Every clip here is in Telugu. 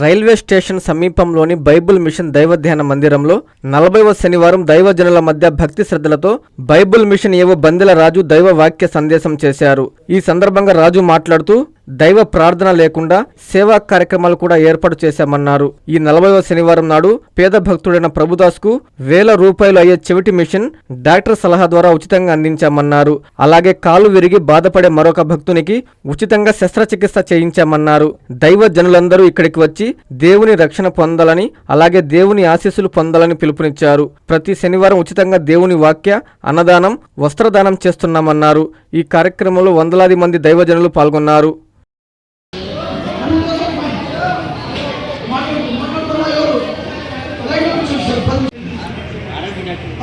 రైల్వే స్టేషన్ సమీపంలోని బైబుల్ మిషన్ దైవ ధ్యాన మందిరంలో 40వ శనివారం దైవజనుల మధ్య భక్తి శ్రద్ధలతో బైబుల్ మిషన్ ఏవో బందెల రాజు దైవ వాక్య సందేశం చేశారు. ఈ సందర్భంగా రాజు మాట్లాడుతూ దైవ ప్రార్థన లేకుండా సేవా కార్యక్రమాలు కూడా ఏర్పాటు చేశామన్నారు. ఈ 40వ శనివారం నాడు పేద భక్తుడైన ప్రభుదాస్ కు ₹1000 అయ్యే చెవిటి మిషన్ డాక్టర్ సలహా ద్వారా ఉచితంగా అందించామన్నారు. అలాగే కాలు విరిగి బాధపడే మరొక భక్తునికి ఉచితంగా శస్త్రచికిత్స చేయించామన్నారు. దైవ జనులందరూ ఇక్కడికి వచ్చి దేవుని రక్షణ పొందాలని, అలాగే దేవుని ఆశీస్సులు పొందాలని పిలుపునిచ్చారు. ప్రతి శనివారం ఉచితంగా దేవుని వాక్య, అన్నదానం, వస్త్రదానం చేస్తున్నామన్నారు. ఈ కార్యక్రమంలో వందలాది మంది దైవజనులు పాల్గొన్నారు.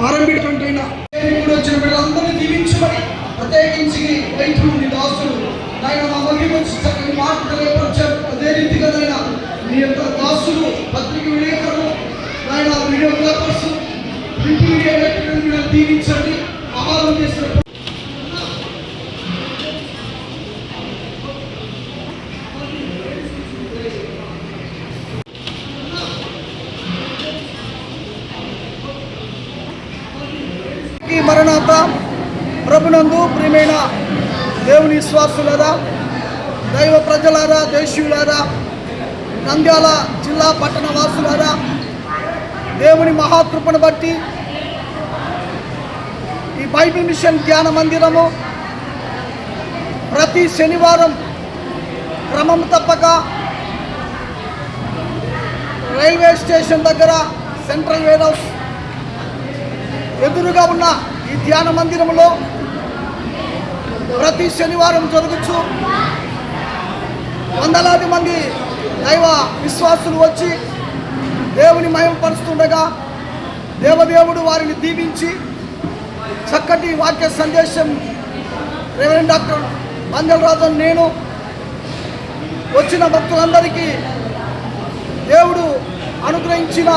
ఆరంభించినటువంటి వచ్చిన బిడ్డలందరినీ దీవించమని ప్రత్యేకించి వైద్యుని దాసులు ఆయన మా మధ్య వచ్చి చక్కని మాటలు ఏర్పరిచారు. అదే రీతిగా ఆయన మీ యొక్క దాసులు పత్రిక విలేకరులు ఆయన వీడియోగ్రాఫర్స్ ప్రింట్ మీడియా దీవించండి. ఆహారం చేసిన మరణాత ప్రభునందు ప్రియమైన దేవుని విశ్వాసులారా, దైవ ప్రజలారా, దేశీయులారా, నంద్యాల జిల్లా పట్టణ వాసులారా, దేవుని మహాకృపను బట్టి ఈ బైబిల్ మిషన్ ధ్యాన మందిరము ప్రతి శనివారం క్రమం తప్పక రైల్వే స్టేషన్ దగ్గర సెంట్రల్ వేర్ హౌస్ ఎదురుగా ఉన్న ఈ ధ్యాన మందిరంలో ప్రతి శనివారం జరుగుచు వందలాది మంది దైవ విశ్వాసులు వచ్చి దేవుని మహిమపరుస్తుండగా దేవదేవుడు వారిని దీవించి చక్కటి వాక్య సందేశం రెవరెండ్ డాక్టర్ బందెల రాజు నేను వచ్చిన భక్తులందరికీ దేవుడు అనుగ్రహించిన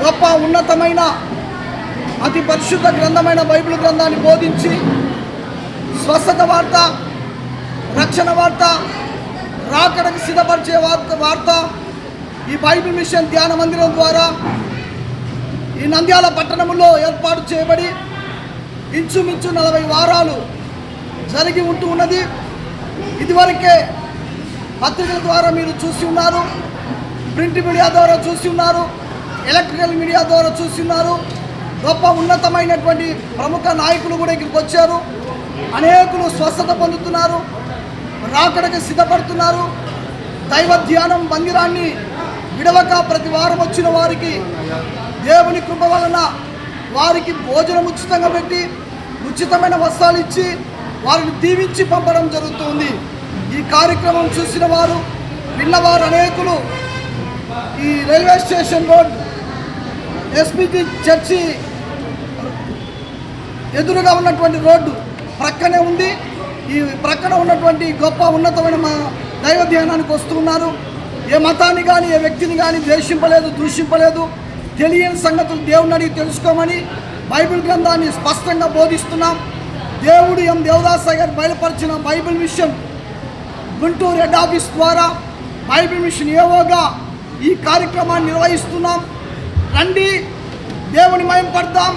గొప్ప ఉన్నతమైన అతి పరిశుద్ధ గ్రంథమైన బైబిల్ గ్రంథాన్ని బోధించి స్వస్థత వార్త, రక్షణ వార్త, రాకడకు సిద్ధపరిచే వార్త ఈ బైబిల్ మిషన్ ధ్యాన మందిరం ద్వారా ఈ నంద్యాల పట్టణంలో ఏర్పాటు చేయబడి ఇంచుమించు 40 వారాలు జరిగి ఉంటూ ఉన్నది. ఇదివరకే పత్రికల ద్వారా మీరు చూసి ఉన్నారు, ప్రింట్ మీడియా ద్వారా చూసి ఉన్నారు, ఎలక్ట్రికల్ మీడియా ద్వారా చూసి ఉన్నారు. గొప్ప ఉన్నతమైనటువంటి ప్రముఖ నాయకులు కూడా ఇక్కడికి వచ్చారు. అనేకులు స్వస్థత పొందుతున్నారు, రాకడకు సిద్ధపడుతున్నారు. దైవ ధ్యానం మందిరాన్ని విడవక ప్రతి వారం వచ్చిన వారికి దేవుని కృప వలన వారికి భోజనం ఉచితంగా పెట్టి ఉచితమైన వస్త్రాలు ఇచ్చి వారిని దీవించి పంపడం జరుగుతుంది. ఈ కార్యక్రమం చూసిన వారు, విన్నవారు అనేకులు ఈ railway station road SPT church ఎదురుగా ఉన్నటువంటి రోడ్డు ప్రక్కనే ఉంది. ఈ ప్రక్కన ఉన్నటువంటి గొప్ప ఉన్నతమైన దైవ ధ్యానానికి వస్తూ ఉన్నారు. ఏ మతాన్ని కానీ ఏ వ్యక్తిని కానీ ద్వేషింపలేదు, దూషింపలేదు. తెలియని సంగతులు దేవుని అడిగి తెలుసుకోమని బైబిల్ గ్రంథాన్ని స్పష్టంగా బోధిస్తున్నాం. దేవుడు దేవదాస్ గారు బయలుపరిచిన Bible mission Guntur head office ద్వారా బైబిల్ మిషన్ ఏవోగా ఈ కార్యక్రమాన్ని నిర్వహిస్తున్నాం. రండి, దేవుని మహిమపడదాం,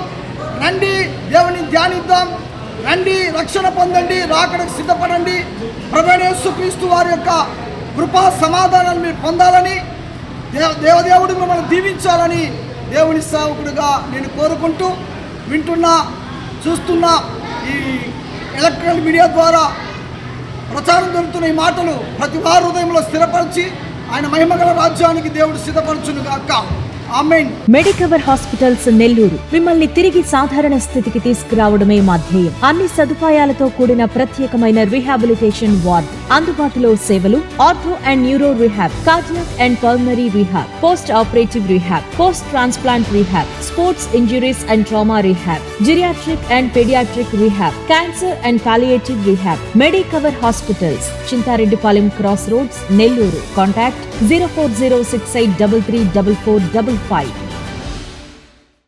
రండి, దేవుని ధ్యానిద్దాం, రండి, రక్షణ పొందండి, రాకడకు సిద్ధపడండి. ప్రభువైన యేసుక్రీస్తు వారి యొక్క కృపా సమాధానాలు మీరు పొందాలని, దేవదేవుడు మిమ్మల్ని దీవించాలని దేవుని సేవకుడిగా నేను కోరుకుంటూ, వింటున్నా చూస్తున్నా ఈ ఎలక్ట్రికల్ మీడియా ద్వారా ప్రచారం జరుగుతున్న ఈ మాటలు ప్రతి వారి హృదయంలో స్థిరపరిచి ఆయన మహిమగల రాజ్యానికి దేవుడు సిద్ధపరచునుగాక. ఆమేన్. మెడికవర్ హాస్పిటల్స్ నెల్లూరు మిమ్మల్ని తిరిగి సాధారణ స్థితికి తీసుకురావడమే మా ధ్యేయం. అన్ని సదుపాయాలతో కూడిన ప్రత్యేకమైన రీహాబిలిటేషన్ వార్డ్, అందుబాటులో సేవలు ortho and neuro rehab, cardiac and pulmonary rehab, post operative rehab, post transplant rehab, sports injuries and trauma rehab, geriatric and paediatric rehab, cancer and palliative rehab. Medicover hospitals, Chintareddypalem cross roads, Nellore. Contact 0406833445.